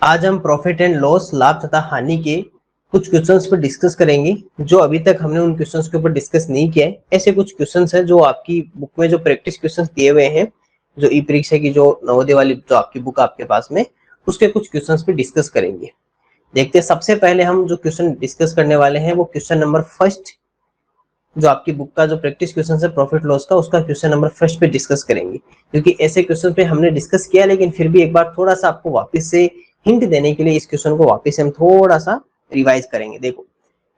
आज हम profit and loss, लाभ तथा हानि के कुछ क्वेश्चंस पर डिस्कस करेंगे जो अभी तक हमने उन क्वेश्चंस के ऊपर डिस्कस नहीं किया है। ऐसे कुछ क्वेश्चंस हैं जो आपकी बुक में जो प्रैक्टिस क्वेश्चंस दिए हुए हैं, जो ई परीक्षा की जो नवोदय वाली जो आपकी बुक आपके पास में, उसके कुछ क्वेश्चंस पे डिस्कस करेंगे। देखते हैं, सबसे पहले हम जो क्वेश्चन डिस्कस करने वाले हैं वो क्वेश्चन नंबर फर्स्ट, जो आपकी बुक का जो प्रैक्टिस क्वेश्चन है प्रॉफिट लॉस का, उसका क्वेश्चन नंबर फर्स्ट पे डिस्कस करेंगे। क्योंकि ऐसे क्वेश्चन पे हमने डिस्कस किया, लेकिन फिर भी एक बार थोड़ा सा आपको वापस से हिंट देने के लिए इस क्वेश्चन को वापस से हम थोड़ा सा रिवाइज करेंगे। देखो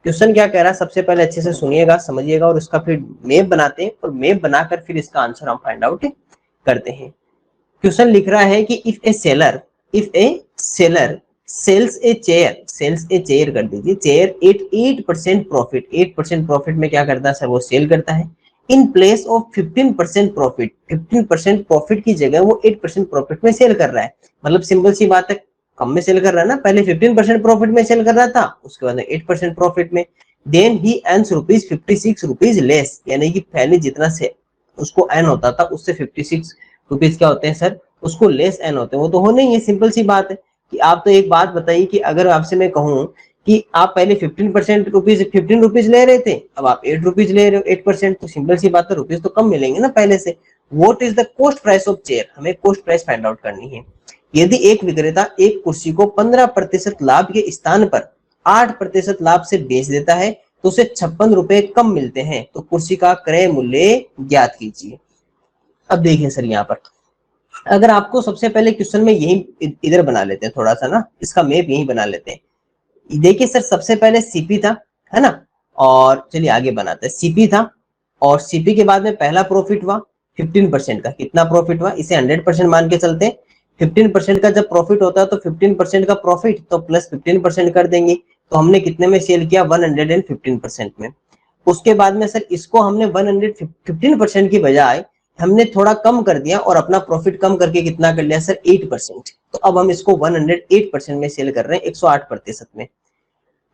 क्वेश्चन क्या कह रहा है, सबसे पहले अच्छे से सुनिएगा, समझिएगा, और उसका फिर मैप बनाते हैं, और मैप बनाकर फिर इसका आंसर हम फाइंड आउट करते हैं। क्वेश्चन लिख रहा है कि if A seller sales a chair कर दीजिए, चेयर एट 8% प्रॉफिट, 8% प्रॉफिट में क्या करता है सर, वो सेल करता है। In place of 15% profit, 15% profit की जगह वो 8% प्रॉफिट में सेल कर रहा है। मतलब सिंपल सी बात है, कम में सेल कर रहा है ना, पहले 15% प्रॉफिट में सेल कर रहा था, उसके बाद 8% प्रॉफिट में। देन ही अर्न्स ₹56 लेस, यानी कि पहले जितना से उसको अर्न होता था उससे 56 रुपीज क्या होते हैं सर, उसको लेस एन होते हैं। वो तो होने ही है, सिंपल सी बात है। कि आप तो एक बात बताइए कि अगर आपसे मैं कहूं कि आप पहले 15 रुपीज ले रहे थे, अब आप 8 रुपीज ले रहे हो 8%, तो सिंपल सी बात है, रुपीज तो कम मिलेंगे ना पहले से। What is the cost price of chair, हमें कॉस्ट प्राइस फाइंड आउट करनी है। यदि एक विक्रेता एक कुर्सी को 15% लाभ के स्थान पर 8% लाभ से बेच देता है तो उसे 56 रुपए कम मिलते हैं, तो कुर्सी का क्रय मूल्य ज्ञात कीजिए। अब देखिए सर, यहाँ पर अगर आपको सबसे पहले क्वेश्चन में यही इधर बना लेते हैं, थोड़ा सा ना इसका मैप यही बना लेते हैं। देखिए सर, सबसे पहले सीपी था, है ना, और चलिए आगे बनाते हैं। सीपी था और सीपी के बाद में पहला प्रॉफिट हुआ 15% का। कितना प्रॉफिट हुआ, इसे 100% मान के चलते हैं। 15% का जब प्रॉफिट होता है तो 15% का प्रॉफिट तो प्लस 15% कर देंगे। तो हमने कितने में सेल किया, 115% में। उसके बाद में सर इसको हमने 115% की बजाय हमने थोड़ा कम कर दिया और अपना प्रॉफिट कम करके कितना कर लिया सर, 8%। तो अब हम इसको 108% में सेल कर रहे हैं, 108% में।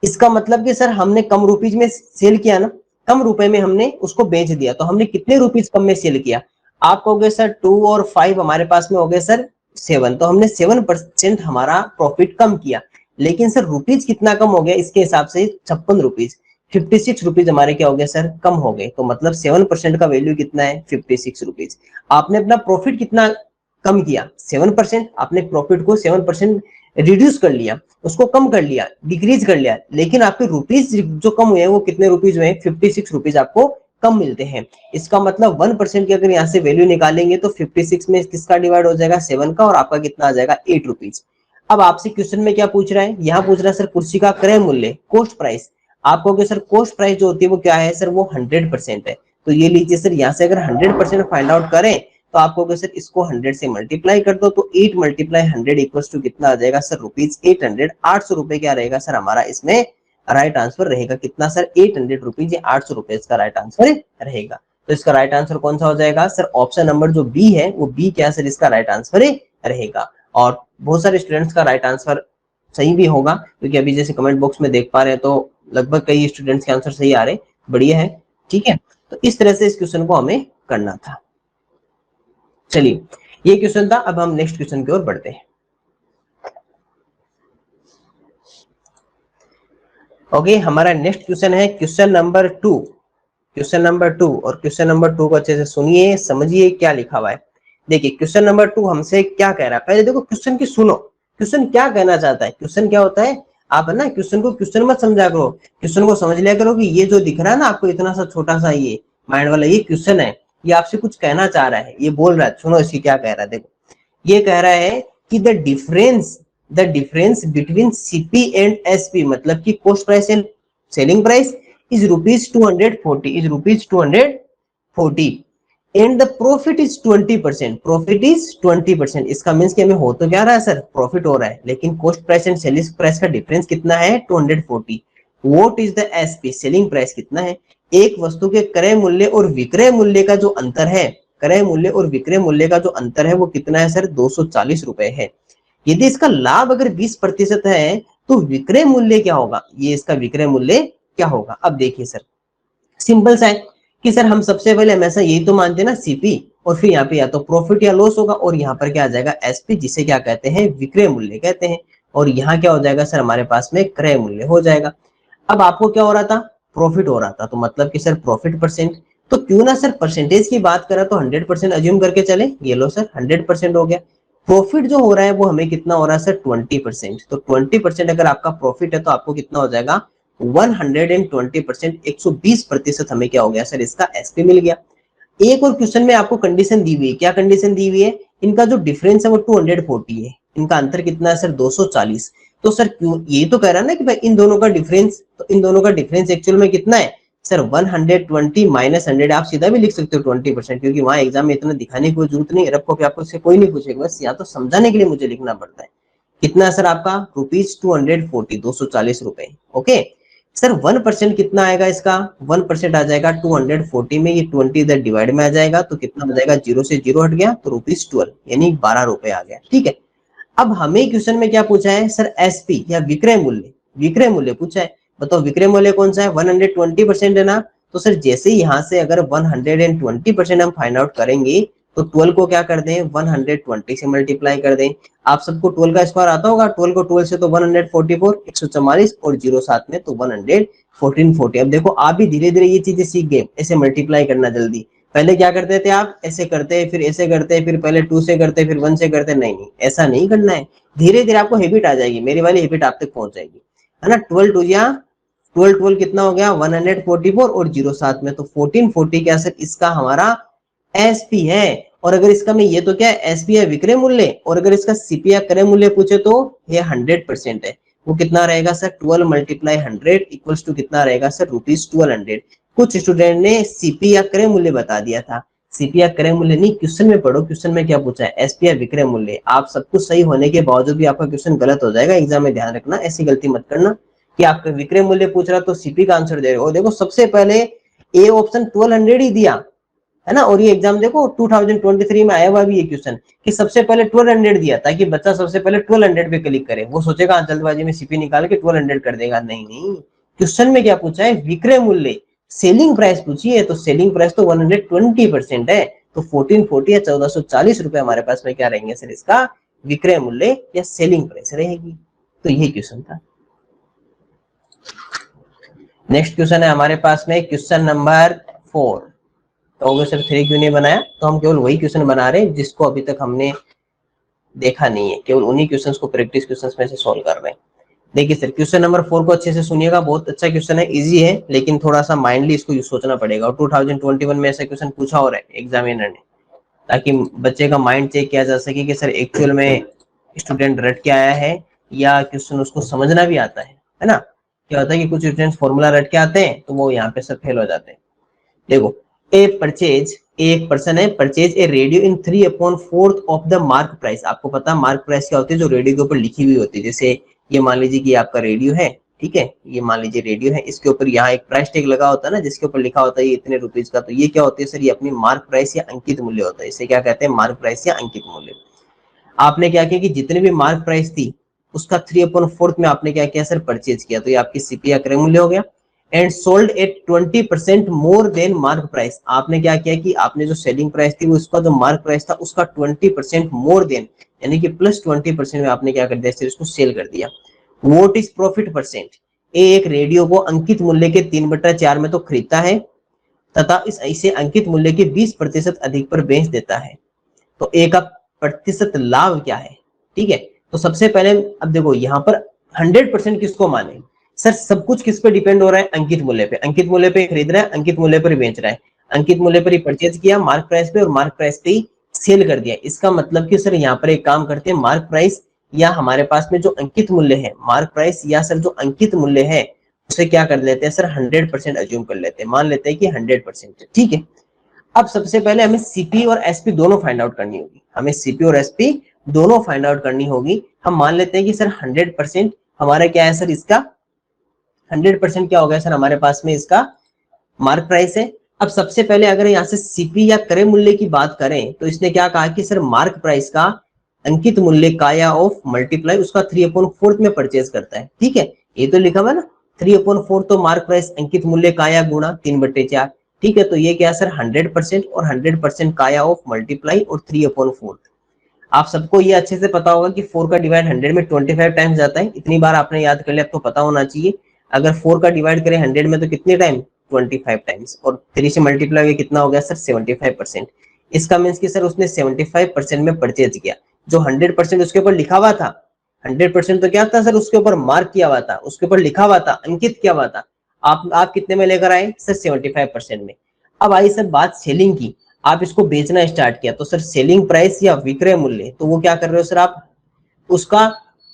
इसका मतलब कि सर हमने कम रुपीज में सेल किया ना, कम रुपए में हमने उसको बेच दिया, तो हमने कितने रुपीज कम में सेल किया। आप कहोगे सर 2 और 5 हमारे पास में हो गए सर 7, तो हमने 7% हमारा प्रॉफिट कम किया। लेकिन सर रुपीज कितना कम हो गया, इसके हिसाब से 56 रुपीज, 56 रुपीज हमारे क्या हो गए सर, कम हो गए। तो मतलब 7% का वैल्यू कितना है, 56 रुपीज। आपने अपना प्रॉफिट कितना कम किया, 7%। आपने प्रॉफिट को 7% रिड्यूस कर लिया, उसको कम कर लिया, डिक्रीज कर लिया, लेकिन आपके रुपीज जो कम हुए हैं वो कितने रुपीज हुए, 56 रुपीज आपको कम मिलते हैं। इसका मतलब 1% की अगर यहाँ से वैल्यू निकालेंगे तो 56 में किसका डिवाइड हो जाएगा, 7 का, और आपका कितना आ जाएगा, 8 रुपीज। अब आपसे क्वेश्चन में क्या पूछ रहा है, यहाँ पूछ रहा है सर कुर्सी का क्रय मूल्य, कॉस्ट प्राइस। आप कहोगे सर कॉस्ट प्राइस जो होती है वो क्या है सर, वो 100% है। तो ये लीजिए सर, यहाँ से अगर 100% फाइंड आउट करें तो आप कहोगे सर इसको 100 से मल्टीप्लाई कर दो, तो 8 मल्टीप्लाई 100 इक्वल्स टू कितना आ जाएगा सर, ₹800। 800 रुपए क्या रहेगा सर हमारा इसमें राइट आंसर रहेगा। कितना सर, 800 रुपीज, या 800 रुपए इसका राइट आंसर रहेगा। तो इसका राइट आंसर कौन सा हो जाएगा सर, ऑप्शन नंबर जो बी है वो बी क्या सर इसका राइट आंसर रहेगा। और बहुत सारे स्टूडेंट्स का राइट आंसर सही भी होगा, क्योंकि अभी जैसे कमेंट बॉक्स में देख पा रहे हैं तो लगभग कई स्टूडेंट्स के आंसर सही आ रहे, बढ़िया है, ठीक है। तो इस तरह से इस क्वेश्चन को हमें करना था। चलिए ये क्वेश्चन था, अब हम नेक्स्ट क्वेश्चन की ओर बढ़ते हैं। ओके, हमारा नेक्स्ट क्वेश्चन है क्वेश्चन नंबर 2। क्वेश्चन नंबर 2, और क्वेश्चन नंबर 2 को अच्छे से सुनिए, समझिए क्या लिखा हुआ है। देखिए क्वेश्चन नंबर 2 हमसे क्या कह रहा है, पहले देखो क्वेश्चन की सुनो, क्वेश्चन क्या कहना चाहता है। क्वेश्चन क्या होता है, आप है ना क्वेश्चन को क्वेश्चन मत समझा करो, क्वेश्चन को समझ लिया करो कि ये जो दिख रहा है ना आपको इतना सा छोटा सा ये माइंड वाला, ये क्वेश्चन है, ये आपसे कुछ कहना चाह रहा है, ये बोल रहा है। सुनो इसकी क्या कह रहा है, देखो ये कह रहा है कि the difference between CP and SP, मतलब कि cost price and selling price is ₹240 and the profit is 20%। इसका मींस कि हमें हो तो क्या रहा है सर, प्रॉफिट हो रहा है, लेकिन cost price and selling price का डिफरेंस कितना है, 240। What is the SP, selling price कितना है। एक वस्तु के क्रय मूल्य और विक्रय मूल्य का जो अंतर है, क्रय मूल्य और विक्रय मूल्य का जो अंतर है वो कितना है सर, 240 रुपए है। यदि इसका लाभ अगर 20% है तो विक्रय मूल्य क्या होगा, ये इसका विक्रय मूल्य क्या होगा। अब देखिए सर सिंपल सा है कि सर हम सबसे पहले हमेशा यही तो मानते हैं ना, सीपी, और फिर यहाँ पे या तो प्रॉफिट या लॉस होगा, और यहाँ पर क्या आ जाएगा, एसपी, जिसे क्या कहते हैं, विक्रय मूल्य कहते हैं। और यहाँ क्या हो जाएगा सर हमारे पास में क्रय मूल्य हो जाएगा। अब आपको क्या हो रहा था, प्रॉफिट हो रहा था, तो मतलब कि सर प्रॉफिट परसेंट, तो क्यों ना सर परसेंटेज की बात करें तो 100% अज्यूम करके चले, ये लो सर 100% हो गया। प्रॉफिट जो हो रहा है वो हमें कितना हो रहा है सर 20%, तो 20% अगर आपका प्रॉफिट है तो आपको कितना हो जाएगा 120%, 120% हमें क्या हो गया सर इसका एसपी मिल गया। एक और क्वेश्चन में आपको कंडीशन दी हुई है, क्या कंडीशन दी हुई है, इनका जो डिफरेंस है वो 240 है, इनका अंतर कितना है सर 240। तो सर क्यों, ये तो कह रहा है ना कि भाई इन दोनों का डिफरेंस, तो इन दोनों का डिफरेंस एक्चुअल में कितना है सर 120 माइनस 100, आप सीधा भी लिख सकते हो 20%, क्योंकि वहां एग्जाम में इतना दिखाने की कोई जरूरत नहीं, रखो कि आपको इससे कोई नहीं पूछेगा, बस या तो समझाने के लिए मुझे लिखना पड़ता है। कितना है सर आपका ₹240, 240 ओके। सर 1% कितना आएगा इसका, 1% आ जाएगा 240 में, ये 20 इधर डिवाइड में आ जाएगा तो कितना हो जाएगा, 0 से 0 हट गया तो ₹12 यानी ₹12 आ गया, ठीक है। अब हमें क्वेश्चन में क्या पूछा है सर, एसपी या विक्रय मूल्य, विक्रय मूल्य पूछा है। बताओ विक्रय मूल्य कौन सा है, 120% है ना। तो सर जैसे ही यहाँ से अगर 120% हम फाइंड आउट करेंगे तो 12 को क्या कर दें 120 से मल्टीप्लाई कर दें। आप सबको 12 का स्क्वायर आता होगा, 12 को 12 से तो 144, 144 और 0 साथ में तो 11440। अब देखो आप भी धीरे धीरे ये चीजें सीख गए, ऐसे मल्टीप्लाई करना जल्दी। पहले क्या करते थे आप, ऐसे करते फिर ऐसे करते, फिर पहले 2 से करते फिर 1 से करते, नहीं नहीं ऐसा नहीं करना है, धीरे धीरे आपको हैबिट आ जाएगी, मेरी वाली हैबिट आप तक पहुंच जाएगी, है ना। 12 टू या 12 12 कितना हो गया 144 और 0 साथ में तो 1440 क्या सर इसका हमारा एसपी है। और अगर इसका मैं ये तो क्या है एसपी है विक्रय मूल्य, और अगर इसका सीपी या क्रय मूल्य पूछे तो ये 100% है, वो कितना रहेगा सर 12 मल्टीप्लाई 100 इक्वल्स टू कितना रहेगा सर ₹1200। कुछ स्टूडेंट ने सीपी या क्रय मूल्य बता दिया था, सीपी या क्रय मूल्य नहीं, क्वेश्चन में पढ़ो, क्वेश्चन में क्या पूछा है एसपी या विक्रय मूल्य। आप सब कुछ सही होने के बावजूद भी आपका क्वेश्चन गलत हो जाएगा एग्जाम में, ध्यान रखना, ऐसी गलती मत करना कि आपका विक्रय मूल्य पूछ रहा तो सीपी का आंसर दे रहे हो। देखो सबसे पहले ए ऑप्शन 1200 ही दिया है ना, और ये एग्जाम देखो 2023 में आया हुआ भी ये क्वेश्चन कि सबसे पहले 1200 दिया ताकि बच्चा सबसे पहले 1200 पे क्लिक करे, वो सोचेगा जल्दबाजी में सीपी निकाल के 1200 कर देगा, नहीं नहीं, क्वेश्चन में क्या पूछा है विक्रय मूल्य, सेलिंग प्राइस पूछी है, तो सेलिंग प्राइस तो 120% है, तो 1440 या 1440 रुपए हमारे पास में क्या रहेंगे सर इसका विक्रय मूल्य या सेलिंग प्राइस रहेगी। तो ये क्वेश्चन था। नेक्स्ट क्वेश्चन है हमारे पास में क्वेश्चन नंबर 4। तो सर 3 क्यों नहीं बनाया, तो हम केवल वही क्वेश्चन बना रहे हैं जिसको अभी तक हमने देखा नहीं है, केवल उन्हीं क्वेश्चंस को प्रैक्टिस क्वेश्चंस में से सॉल्व कर रहे हैं। देखिए सर क्वेश्चन नंबर 4 को अच्छे से सुनिएगा, बहुत अच्छा क्वेश्चन है, इजी है, लेकिन थोड़ा सा माइंडली इसको सोचना पड़ेगा। और 2021 में ऐसा क्वेश्चन पूछा हो रहा है एग्जामिनर ने, ताकि बच्चे का माइंड चेक किया जा सके कि सर एक्चुअल में स्टूडेंट रट के आया है या क्वेश्चन उसको समझना भी आता है ना। क्या होता है कि कुछ स्टूडेंट्स फॉर्मूला रट के आते हैं तो वो यहाँ पे सब फेल हो जाते हैं। देखो ए परचेज, एक पर्सन है purchase a radio in 3/4 of the mark price. आपको पता है मार्क प्राइस क्या होती है, जो रेडियो के ऊपर लिखी हुई होती है। जैसे ये मान लीजिए कि आपका रेडियो है, ठीक है, ये मान लीजिए रेडियो है, इसके ऊपर यहाँ एक प्राइस टैग लगा होता है ना जिसके ऊपर लिखा होता है ये इतने रुपीज का, तो ये क्या होती है सर, ये अपनी मार्क प्राइस या अंकित मूल्य होता है, इसे क्या कहते हैं मार्क प्राइस या अंकित मूल्य। आपने क्या किया कि जितने भी मार्क प्राइस थी उसका 3/4 में आपने क्या किया सर परचेज किया, तो ये आपकी सीपी या क्रय मूल्य हो गया। And sold at 20% more than mark price, आपने क्या किया कि आपने जो सेलिंग प्राइस थी वो उसका जो मार्क प्राइस था उसका 20% मोर देन यानी कि प्लस 20% में आपने क्या कर दिया सर इसको सेल कर दिया। व्हाट इज प्रॉफिट परसेंट, एक रेडियो को अंकित मूल्य के 3/4 में तो खरीदता है तथा इसे अंकित मूल्य के 20% अधिक पर बेच देता है, तो ए का प्रतिशत लाभ क्या है। ठीक है, तो सबसे पहले अब देखो यहाँ पर 100% किसको माने सर, सब कुछ किस पे डिपेंड हो रहा है अंकित मूल्य पे, अंकित मूल्य पे खरीद रहा है, अंकित मूल्य पर बेच रहा है, अंकित मूल्य पर ही परचेज किया मार्क प्राइस पे और मार्क प्राइस पे ही सेल कर दिया। इसका मतलब कि सर यहाँ पर एक काम करते हैं, मार्क प्राइस या हमारे पास में जो अंकित मूल्य है, मार्क प्राइस या सर जो अंकित मूल्य है उसे क्या कर लेते हैं सर 100% अज्यूम कर लेते हैं, मान लेते हैं कि 100%। ठीक है, अब सबसे पहले हमें सीपी और एसपी दोनों फाइंड आउट करनी होगी, हमें सीपी और एसपी दोनों फाइंड आउट करनी होगी। हम मान लेते हैं कि सर 100% हमारा क्या है सर, इसका 100% क्या हो गया सर हमारे पास में इसका मार्क प्राइस है। अब सबसे पहले अगर यहाँ से सीपी या क्रय मूल्य की बात करें तो इसने क्या कहा कि सर मार्क प्राइस का अंकित मूल्य का या ऑफ मल्टीप्लाई उसका 3/4 में परचेज करता है। ठीक है, ये तो लिखा हुआ ना 3/4, तो मार्क प्राइस अंकित मूल्य का या गुणा 3/4। ठीक है, तो ये क्या सर 100% और 100% काया ऑफ मल्टीप्लाई और 3/4। आप सबको ये अच्छे से पता होगा कि 4 का डिवाइड 100 में 25 टाइम्स जाता है। इतनी बार आपने याद कर लिया, आपको पता होना चाहिए। अगर 4 का डिवाइड करें 100 में तो कितने टाइम, 25 टाइम्स, और 3 से मल्टीप्लाई हुए कितना हो गया सर, 75%। इसका मीन्स कि सर उसने 75% में परचेज किया। जो 100% उसके ऊपर लिखा हुआ था, 100% तो क्या था सर, उसके ऊपर मार्क किया हुआ था, उसके ऊपर लिखा हुआ था, अंकित किया हुआ था। आप कितने में लेकर आए सर, 75% में। अब आई सर बात सेलिंग की, आप इसको बेचना स्टार्ट किया तो सर सेलिंग प्राइस या विक्रय मूल्य, तो वो क्या कर रहे हो सर, आप उसका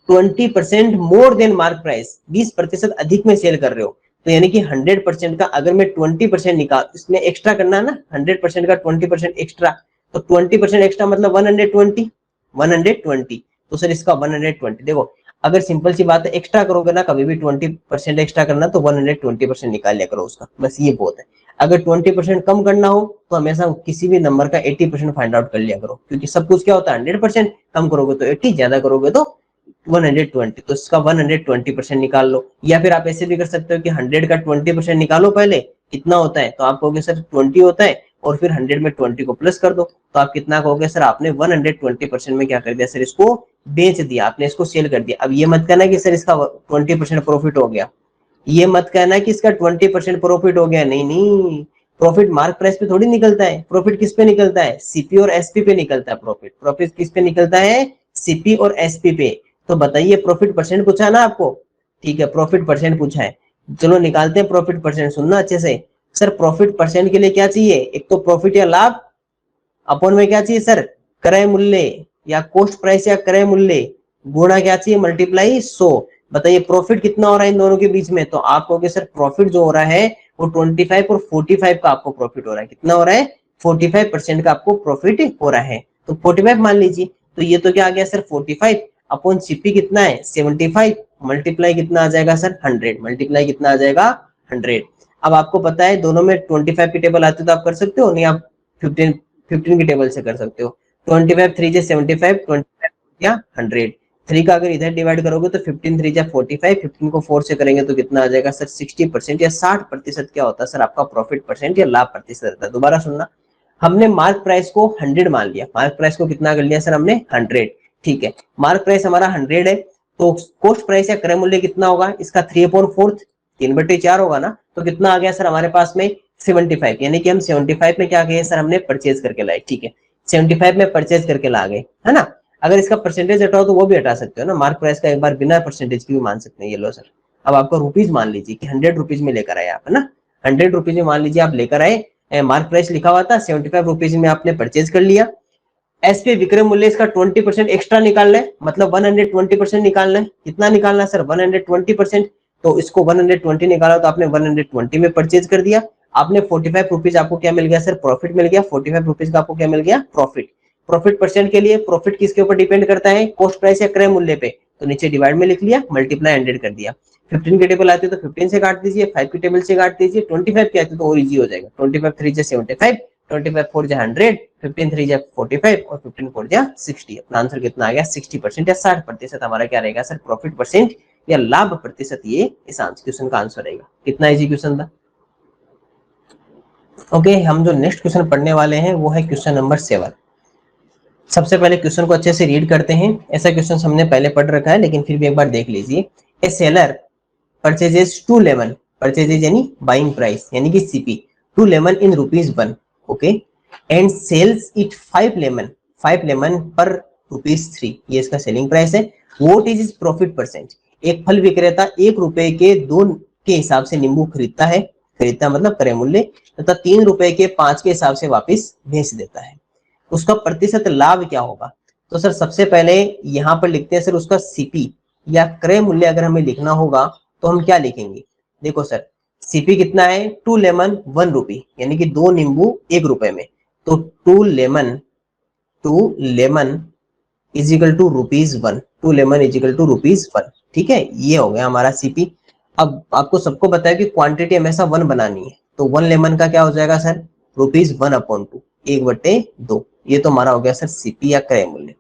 20% मोर देन मार्क प्राइस, 20% अधिक में सेल कर रहे हो। तो यानी कि 100% का अगर मैं 20% निकाल, इसमें एक्स्ट्रा करना है ना, 100% का 20% एक्स्ट्रा, तो 20% एक्स्ट्रा मतलब 120, तो सर इसका 120। देखो अगर सिंपल सी बात है, एक्स्ट्रा करोगे ना कभी भी 20% एक्स्ट्रा करना, तो 120% निकाल लिया करो उसका, बस ये बहुत है। अगर 20% कम करना हो तो हमेशा किसी भी नंबर का 80% फाइंड आउट कर लिया करो, क्योंकि सब कुछ क्या होता है 100%, कम करोगे तो 80, ज्यादा करोगे तो 120, तो इसका 120% निकाल लो। या फिर आप ऐसे भी कर सकते हो कि 100 का 20% निकालो पहले, कितना होता है, तो आप कहोगे सर 20 होता है, और फिर 100 में 20 को प्लस कर दो, तो आप कितना कहोगे सर, आपने 120% में क्या कर दिया सर, इसको बेच दिया, आपने इसको सेल कर दिया। अब ये मत कहना कि सर इसका 20% प्रॉफिट हो गया, ये मत कहना कि इसका 20% प्रॉफिट हो गया, नहीं नहीं, प्रॉफिट मार्क प्राइस पे थोड़ी निकलता है, प्रॉफिट किस पे निकलता है, सीपी और एसपी पे निकलता है प्रॉफिट। प्रॉफिट किस पे निकलता है, सीपी और एसपी पे। तो बताइए प्रॉफिट परसेंट पूछा ना आपको, ठीक है, प्रॉफिट परसेंट पूछा है, चलो निकालते हैं प्रॉफिट परसेंट, सुनना अच्छे से। सर प्रॉफिट परसेंट के लिए क्या चाहिए, एक तो प्रॉफिट या लाभ, अपन में क्या चाहिए सर, क्रय मूल्य या कॉस्ट प्राइस या क्रय मूल्य, गुणा क्या चाहिए, मल्टीप्लाई 100। बताइए प्रॉफिट कितना हो रहा है इन दोनों के बीच में, तो आप कहोगे सर प्रॉफिट जो हो रहा है वो 25 और 45 का आपको प्रॉफिट हो रहा है, कितना हो रहा है, 45% का आपको प्रॉफिट हो रहा है, तो 45 मान लीजिए। तो ये तो क्या आ गया सर, 45 अपॉन सीपी कितना है 75, मल्टीप्लाई कितना आ जाएगा सर 100, मल्टीप्लाई कितना आ जाएगा 100। अब आपको पता है दोनों में 25 की टेबल आती है तो आप कर सकते हो, नहीं आप 15 की टेबल से कर सकते हो। 25 3 जे 75, 25 या 100, 3 का अगर इधर डिवाइड करोगे तो 15 3 जा 45, 15 को 4 से करेंगे तो कितना आ जाएगा सर, 60% या 60% क्या होता है सर आपका प्रॉफिट परसेंट या लाभ प्रतिशत रहता है। दोबारा सुनना, हमने मार्क प्राइस को 100 मान लिया, मार्क प्राइस को कितना कर लिया सर हमने 100, ठीक है, मार्क प्राइस हमारा 100 है, तो कॉस्ट प्राइस या क्रय मूल्य कितना होगा इसका 3/4, 3/4 होगा ना, तो कितना आ गया सर हमारे पास में 75, यानी कि हम 75 में क्या गए सर, हमने परचेज करके लाए, ठीक है, 75 में परचेज करके ला गए, है ना। अगर इसका परसेंटेज हटाओ तो वो भी हटा सकते हो ना, मार्क प्राइस का एक बार बिना परसेंटेज की भी मान सकते हैं, ये लो सर। अब आपको रुपीज मान लीजिए कि 100 रुपीज में लेकर आए आप, है ना, 100 रुपीज में मान लीजिए आप लेकर आए, मार्क प्राइस लिखा हुआ था 75 रुपीज में आपने परचेज कर लिया। एस पे विक्रय मूल्य इसका 20% एक्स्ट्रा निकालना है, मतलब 120% निकालना है, कितना निकालना है सर 120%, तो इसको 120 निकाला तो आपने 120 में परचेज कर दिया, आपने 45 रुपीज आपको क्या मिल गया सर, प्रॉफिट मिल गया, 45 रुपीज का आपको क्या मिल गया, प्रॉफिट। प्रॉफिट परसेंट के लिए प्रॉफिट किसके ऊपर डिपेंड करता है, कॉस्ट प्राइस या क्रय मूल्य पे, तो नीचे डिवाइड में लिख लिया, मल्टीप्लाई 100 कर दिया। 15 की टेबल आती है तो 15 से काट दीजिए, 5 की टेबल से काट दीजिए, 25 की आती है तो और इजी हो जाएगा, 25 3 से 75, 25 4 जा 100, 15 3 जा 45 और 15 4 जा 60। अपना आंसर कितना आ गया, 60% या 60% हमारा क्या रहेगा सर, प्रॉफिट परसेंट या लाभ प्रतिशत, ये इस क्वेश्चन का आंसर रहेगा। कितना इजी क्वेश्चन था। ओके, हम जो नेक्स्ट क्वेश्चन पढ़ने वाले हैं वो है क्वेश्चन नंबर 7। सबसे पहले क्वेश्चन को अच्छे से रीड करते हैं, ऐसा क्वेश्चन हमने पहले पढ़ रखा है लेकिन फिर भी एक बार देख लीजिए। A seller purchases 2 lemon, purchases यानी बाइंग प्राइस यानी कि CP, 2 lemon in ₹1, okay, and sells it 5 lemon, 5 lemon पर ₹3, ये इसका सेलिंग प्राइस है। व्हाट इज प्रॉफिट परसेंट, एक फल विक्रेता ₹1 के 2 के हिसाब से नींबू खरीदता है, खरीदता मतलब क्रय मूल्य, तथा ₹3 के 5 के हिसाब से वापस बेच देता है, उसका प्रतिशत लाभ क्या होगा। तो सर सबसे पहले यहाँ पर लिखते हैं सर उसका सीपी या क्रय मूल्य, अगर हमें लिखना होगा तो हम क्या लिखेंगे, देखो सर सीपी कितना है, 2 लेमन 1 रुपी, यानी कि 2 नींबू ₹1 में, तो 2 lemon is equal to ₹1, 2 lemon is equal to ₹1, ठीक है, ये हो गया हमारा सीपी। अब आपको सबको पता है कि क्वांटिटी हमेशा 1 बनानी है, तो 1 लेमन का क्या हो जाएगा सर, ₹1/2, 1/2, ये तो हमारा हो गया सर सीपी या क्रय मूल्य।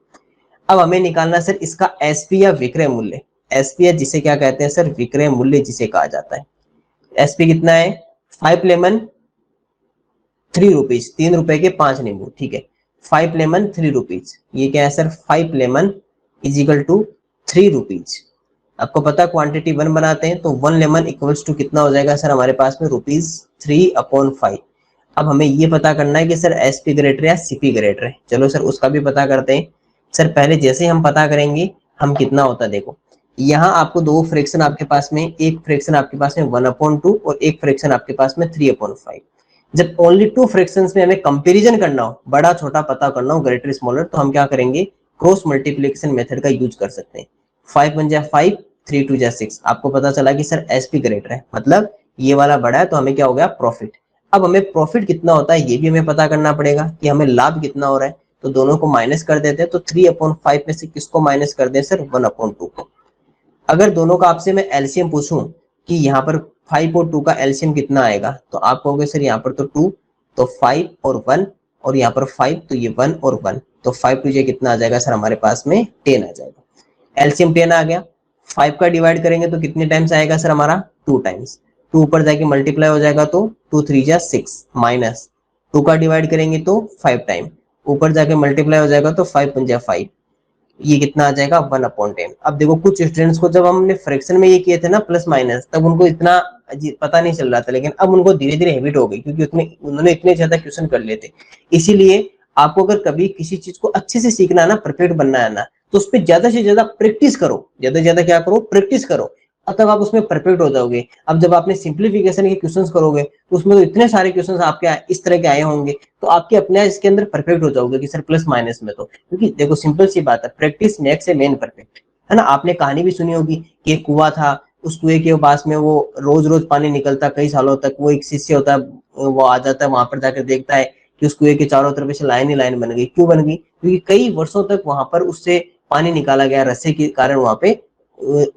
अब हमें निकालना सर इसका एसपी या विक्रय मूल्य, एसपी जिसे क्या कहते हैं सर, विक्रय मूल्य जिसे कहा जाता है। एसपी कितना है, 5 लेमन ₹3, ₹3 के 5 नींबू, ठीक है, 5 लेमन 3 रुपीज, ये क्या है sir 5 lemon is equal to 3 rupees. आपको पता है क्वांटिटी 1 बनाते हैं तो 1 लेमन इक्वल्स टू कितना हो जाएगा सर हमारे पास में ₹3/5। अब हमें ये पता करना है कि सर एसपी ग्रेटर या सीपी ग्रेटर है। चलो सर उसका भी पता करते हैं। सर पहले जैसे हम पता करेंगे हम कितना होता है, देखो यहाँ आपको दो फ्रैक्शन आपके पास में, एक फ्रैक्शन आपके पास में 1/2 और एक फ्रैक्शन आपके पास में 3/5। जब ओनली 2 फ्रैक्शंस में हमें कंपैरिजन करना हो, बड़ा छोटा पता करना हो, ग्रेटर स्मॉलर, तो हम क्या करेंगे क्रॉस मल्टीप्लिकेशन मेथड का यूज कर सकते हैं। 5 1 जा 5, 3 2 जा 6। आपको पता चला कि सर एसपी ग्रेटर है, मतलब ये वाला बड़ा है, तो हमें क्या हो गया प्रॉफिट। अब हमें प्रॉफिट कितना होता है ये भी हमें पता करना पड़ेगा कि हमें लाभ कितना हो रहा है, तो दोनों को माइनस कर देते हैं। तो 3/5 में से किसको माइनस कर दें सर 1/2 को। अगर दोनों का आपसे मैं एलसीएम पूछूं कि यहाँ पर 5 और 2 का एलसीएम कितना आएगा, तो आप कहोगे सर यहाँ पर तो 2, तो 5 और 1, और यहाँ पर 5, तो ये 1 और 1, तो 5 2 कितना आ जाएगा सर हमारे पास में 10 आ जाएगा। एलसीएम 10 आ गया। 5 का डिवाइड करेंगे तो कितने टाइम्स आएगा सर हमारा 2 टाइम्स। 2 ऊपर जाके मल्टीप्लाई हो जाएगा तो 2 3 जा 6, माइनस 2 का डिवाइड करेंगे तो 5 टाइम, ऊपर जाके मल्टीप्लाई हो जाएगा तो 5 5 जा 5, ये कितना आ जाएगा 1/10। अब देखो कुछ स्टूडेंट्स को जब हमने फ्रैक्शन में ये किए थे ना प्लस माइनस, तब उनको इतना पता नहीं चल रहा था, लेकिन अब उनको धीरे धीरे हैबिट हो गई क्योंकि उन्होंने इतने ज्यादा क्वेश्चन कर लिए थे। इसीलिए आपको अगर कभी किसी चीज को अच्छे से सीखना है ना, परफेक्ट बनना है ना, तो उस पर ज्यादा से ज्यादा प्रैक्टिस करो, ज्यादा से ज्यादा क्या करो प्रैक्टिस करो, तब आप उसमें परफेक्ट हो जाओगे। अब जब आपने सिंप्लीफिकेशन के क्वेश्चंस करोगे तो उसमें तो इतने सारे क्वेश्चंस आपके इस तरह के आए होंगे, तो आपके अपने इसके अंदर परफेक्ट हो जाओगे कि सर प्लस माइनस में। तो क्योंकि देखो सिंपल सी बात है, practice makes a man perfect, है ना। आपने कहानी भी सुनी होगी कि एक कुआं था, उस कुएं के पास में वो रोज रोज पानी निकलता कई सालों तक। वो एक शिष्य होता है, वो आ जाता है वहां पर जाकर देखता है कि उस कुएं के चारों तरफ से लाइन ही लाइन बन गई। क्यों बन गई? क्योंकि कई वर्षों तक वहां पर उससे पानी निकाला गया, रस्से के कारण वहां पे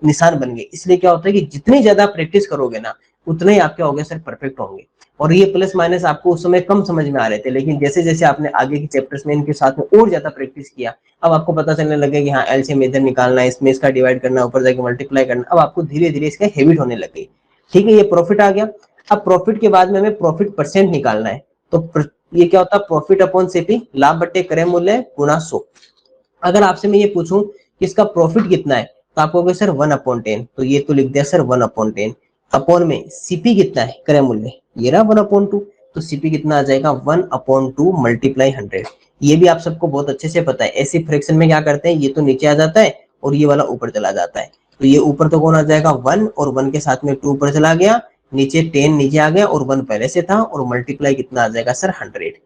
निशान बन गए। इसलिए क्या होता है कि जितनी ज्यादा प्रैक्टिस करोगे ना, उतने ही आपके होंगे सर परफेक्ट होंगे। और ये प्लस माइनस आपको उस समय कम समझ में आ रहे थे, लेकिन जैसे जैसे आपने आगे के चैप्टर्स में इनके साथ में और ज्यादा प्रैक्टिस किया, अब आपको पता चलने लगे कि हाँ एलसीएम इधर निकालना है, इसमें इसका डिवाइड करना, ऊपर जाके मल्टीप्लाई करना। अब आपको धीरे धीरे इसका हैबिट होने लग गई। ठीक है, ये प्रॉफिट आ गया। अब प्रॉफिट के बाद में हमें प्रॉफिट परसेंट निकालना है। तो ये क्या होता है प्रॉफिट अपॉन सीपी, लाभ बट्टे क्रय मूल्य गुणा 100। अगर आपसे मैं ये पूछूं कि इसका प्रॉफिट कितना है, तो आप कहोगे सर 1/10, तो ये तो लिख दिया सर 1/10। अपॉन में सीपी कितना है क्रय मूल्य, ये रहा 1/2, तो सीपी कितना आ जाएगा 1/2 मल्टीप्लाई 100। ये भी आप सबको बहुत अच्छे से पता है, ऐसी फ्रैक्शन में क्या करते हैं, ये तो नीचे आ जाता है और ये वाला ऊपर चला जाता है। तो ये ऊपर तो कौन आ जाएगा 1, और 1 के साथ में 2 ऊपर चला गया, नीचे 10 नीचे आ गया, और 1 पहले से था, और मल्टीप्लाई कितना आ जाएगा सर 100।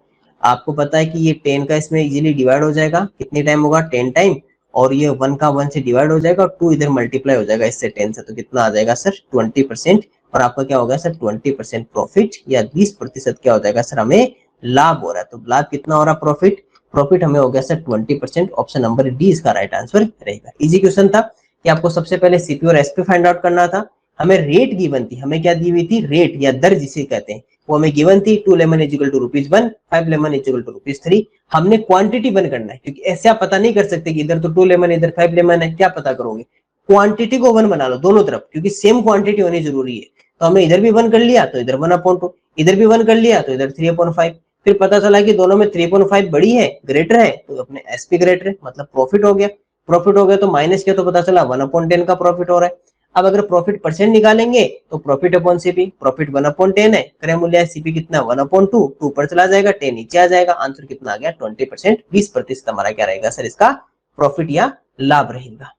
आपको पता है कि ये 10 का इसमें इजीली डिवाइड हो जाएगा, कितने टाइम होगा 10 टाइम, और ये 1 का 1 से डिवाइड हो जाएगा, और 2 इधर मल्टीप्लाई हो जाएगा इससे 10 से, तो कितना आ जाएगा सर 20%। और आपका क्या होगा सर 20% प्रॉफिट, या 20% क्या हो जाएगा सर हमें लाभ हो रहा है। तो लाभ कितना हो रहा प्रॉफिट, प्रॉफिट हमें हो गया सर 20%। ऑप्शन नंबर डी इसका राइट आंसर रहेगा। इजी क्वेश्चन था कि आपको सबसे पहले सीपी और एसपी फाइंड आउट करना था। हमें रेट गिवन थी, हमें क्या दी हुई थी रेट या दर जिसे कहते हैं, वो हमें गिवन थी 2 lemon is equal to ₹1, 5 lemon is equal to ₹3। हमने क्वांटिटी बन करना है, क्योंकि ऐसे आप पता नहीं कर सकते कि इधर तो 2 लेमन इधर 5 लेमन है, क्या पता करोगे। क्वांटिटी को 1 बना लो दोनों तरफ, क्योंकि सेम क्वांटिटी होनी जरूरी है। तो हमने इधर भी 1 कर लिया तो इधर 1/2, इधर भी 1 कर लिया तो इधर 3/5। फिर पता चला कि दोनों में 3/5 बड़ी है, ग्रेटर है, तो अपने एसपी ग्रेटर है, मतलब प्रॉफिट हो गया। प्रॉफिट हो गया तो माइनस किया तो पता चला 1/10 का प्रॉफिट हो रहा है। अब अगर प्रॉफिट परसेंट निकालेंगे तो प्रॉफिट अपॉन सीपी, प्रॉफिट 1/10 है, क्रय मूल्य सीपी कितना 1/2, 2 ऊपर चला जाएगा 10 नीचे आ जाएगा, आंसर कितना आ गया 20%, 20% हमारा क्या रहेगा सर इसका प्रॉफिट या लाभ रहेगा।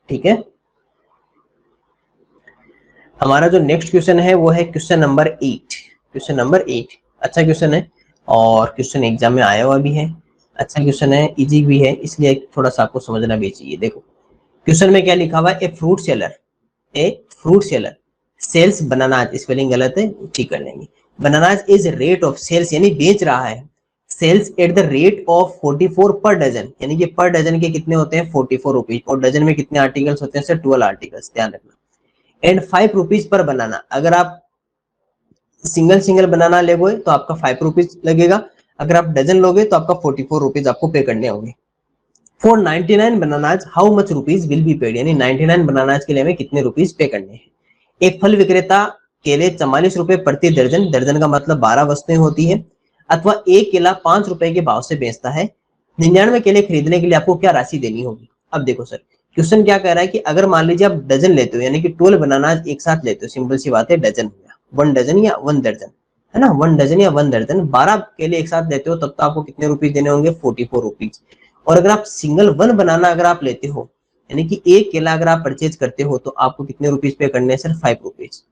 ठीक है, हमारा जो नेक्स्ट क्वेश्चन है वो है क्वेश्चन नंबर 8। क्वेश्चन नंबर 8 अच्छा क्वेश्चन है, और क्वेश्चन एग्जाम में आया हुआ भी है, अच्छा क्वेश्चन है, इजी भी है, इसलिए थोड़ा सा आपको समझना भी चाहिए। देखो क्वेश्चन में क्या लिखा हुआ है, a fruit seller sells bananas, spelling गलत है ठीक कर लेंगे, bananas is rate of sales, यानी बेच रहा है, sells at the rate of 44 per dozen, यानी कि पर डजन के कितने होते हैं 44 रुपीज, और डजन में कितने आर्टिकल्स होते हैं सर 12 आर्टिकल्स, ध्यान रखना। एंड 5 रुपीज पर बनाना, अगर आप सिंगल सिंगल बनाना लोगे तो आपका 5 रुपीज लगेगा, अगर आप डजन लोगे तो आपका 44 रुपीज आपको पे करने होंगे। For 99 bananas how much rupees will be paid, यानी 99 बनानाज के लिए हमें कितने रुपीज पे करने हैं। एक फल विक्रेता के लिए 44 रुपए प्रति दर्जन, दर्जन का मतलब 12 वस्तुएं होती है, अथवा एक केला 5 रुपए के भाव से बेचता है, 99 केले खरीदने के लिए आपको क्या राशि देनी होगी। अब देखो सर, क्वेश्चन क्या कह रहा है कि अगर मान लीजिए आप डजन लेते हो, यानी कि 12 बनानाज एक साथ लेते हो, सिंपल सी बात है, डजन 1 डजन या 1 दर्जन, है ना, 1 डजन या 1 दर्जन, 12 केले एक साथ लेते हो, तब तो आपको कितने रुपीज देने होंगे, 44 रुपीज। और अगर आप सिंगल 1 बनाना अगर आप लेते हो, यानी कि एक केला अगर आप परचेज करते हो, तो आपको कितने रुपीज पे करने हैं सर, 5 रुपीज।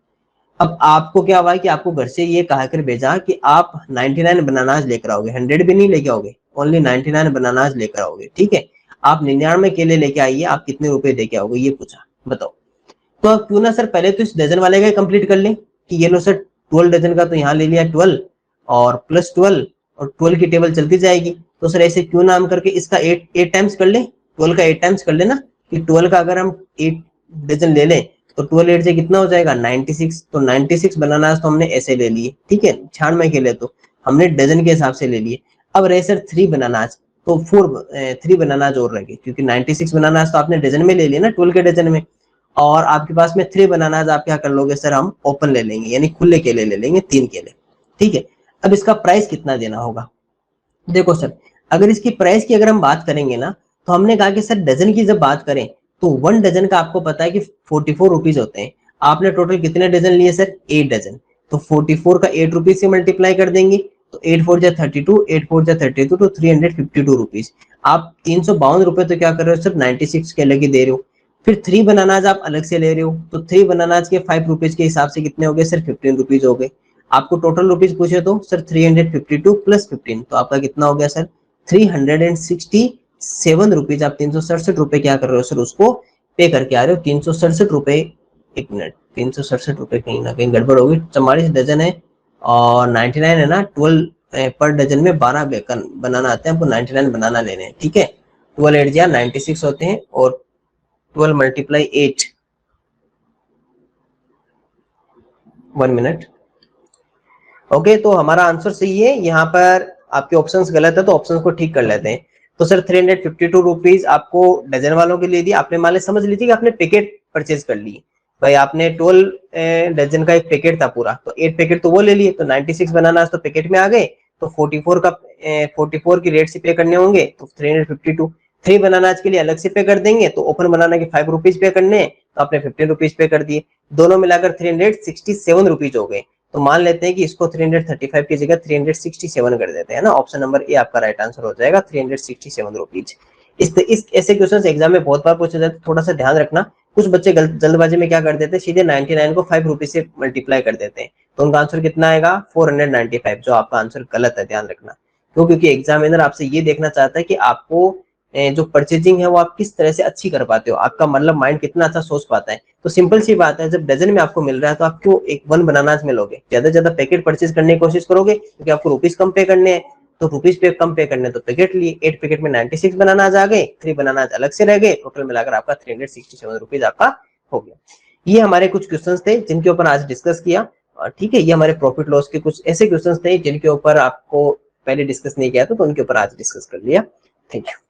अब आपको क्या हुआ है कि आपको घर से ये कहा कर भेजा कि आप 99 बनानाज लेकर आओगे, 100 भी नहीं लेके आओगे, ओनली 99 बनानाज लेकर आओगे, ठीक है। आप 99 केले लेके आइए, आप कितने रुपए दे के आओगे, ये पूछा, बताओ। तो अब क्यों ना सर पहले तो इस डजन वाले का कंप्लीट कर लें कि ये लो सर 12 डजन का तो यहाँ ले लिया 12 और प्लस 12 और 12 की टेबल चलती जाएगी। तो सर ऐसे क्यों नाम करके इसका 8 टाइम्स कर ले, 12 का 8 टाइम्स कर लेना कि 12 का अगर हम 8 डजन ले लें तो 12 8 से कितना हो जाएगा 96। तो 96 बनाना तो हमने ऐसे ले लिए, ठीक है, 96 के लिए तो हमने डजन के हिसाब से ले लिए। अब रहे सर 3 बनानाज, तो 3 बनानाज और रह गए, क्योंकि 96 बनानाज तो आपने डजन में ले लिया ना, 12 के डजन में, और आपके पास में 3 बनानाज आप क्या कर लोगे सर, हम ओपन ले लेंगे, यानी खुले केले ले लेंगे, 3 केले, ठीक है। अब इसका प्राइस कितना देना होगा, देखो सर, अगर इसकी प्राइस की अगर हम बात करेंगे ना, तो हमने कहा कि सर डजन की जब बात करें तो 1 डजन का आपको पता है कि 44 रुपीज होते हैं। आपने टोटल कितने डजन लिए सर, 8 डजन, तो 44 का 8 रुपीज से मल्टीप्लाई कर देंगे, तो 8 4 जा 32, 8 4 जा 32, तो 352 रुपीज। आप 352 रुपए तो क्या कर रहे हो सर, 96 के अलग ही दे रहे हो। फिर 3 बनानाज आप अलग से ले रहे हो, तो 3 बनानाज के 5 रुपीज के हिसाब से कितने हो गए सर, 15 रुपीज हो गए। आपको टोटल रुपीज पूछे तो सर 352 प्लस 15, तो आपका कितना हो गया सर, 367 रुपीज। आप 367 रुपए क्या कर रहे हो सर, उसको पे करके आ रहे हो, 367 रुपए। एक मिनट, 367 रुपए कहीं ना कहीं गड़बड़ होगी, 44 डजन है और 99 है ना, 12 पर डजन में 12 बनाना आते हैं, आपको 99 बनाना लेने हैं, ठीक है। 12 8 या 96 होते हैं और 12 मल्टीप्लाई 8, 1 मिनट, ओके। तो हमारा आंसर सही है, यहाँ पर आपके ऑप्शंस गलत है, तो ऑप्शंस को ठीक कर लेते हैं। तो सर 352 रुपीज आपको डजन वालों के लिए दिया आपने, मान समझ लीजिए कि आपने पैकेट परचेज कर ली भाई, आपने 12 डजन का एक पैकेट था पूरा, तो 8 पैकेट तो वो ले लिए, तो 96 बनाना तो पैकेट में आ गए, तो 44 का 44 की रेट से पे करने होंगे, तो 352। 3 बनाना के लिए अलग से पे कर देंगे, तो ओपन बनाना के 5 रुपीज पे करने हैं, तो आपने 15 रुपीज पे कर दिए, दोनों मिलाकर 367 रुपीज हो गए। तो मान लेते हैं कि इसको 335 की जगह 367 कर देते हैं ना, ऑप्शन नंबर ए आपका राइट आंसर हो जाएगा, 367 रुपीज। इस ऐसे क्वेश्चन एग्जाम में बहुत बार पूछे जाते, थोड़ा सा ध्यान रखना। कुछ बच्चे जल्दबाजी में क्या कर देते हैं, सीधे 99 को 5 रुपीज से मल्टीप्लाई कर देते हैं, तो उनका आंसर कितना आएगा 495, जो आपका आंसर गलत है, ध्यान रखना। तो क्योंकि एग्जामिनर आपसे ये देखना चाहता है कि आपको जो परचेजिंग है वो आप किस तरह से अच्छी कर पाते हो, आपका मतलब माइंड कितना अच्छा सोच पाता है। तो सिंपल सी बात है, जब डजन में आपको मिल रहा है तो आप क्यों एक 1 बनानाज में लोगे, ज्यादा से ज्यादा पैकेट परचेज करने की कोशिश करोगे, क्योंकि आपको रुपीज कम पे करने हैं। तो रुपीज पे कम पे करने तो पैकेट लिए, 8 पैकेट में 96 बनानाज आ गए, 3 बनानाज अलग से रह गए, टोटल मिलाकर आपका 367 रुपीज आपका हो गया। ये हमारे कुछ क्वेश्चन थे जिनके ऊपर आज डिस्कस किया, ठीक है। ये हमारे प्रॉफिट लॉस के कुछ ऐसे क्वेश्चन थे जिनके ऊपर आपको पहले डिस्कस नहीं किया था, तो उनके ऊपर आज डिस्कस कर लिया। Thank you.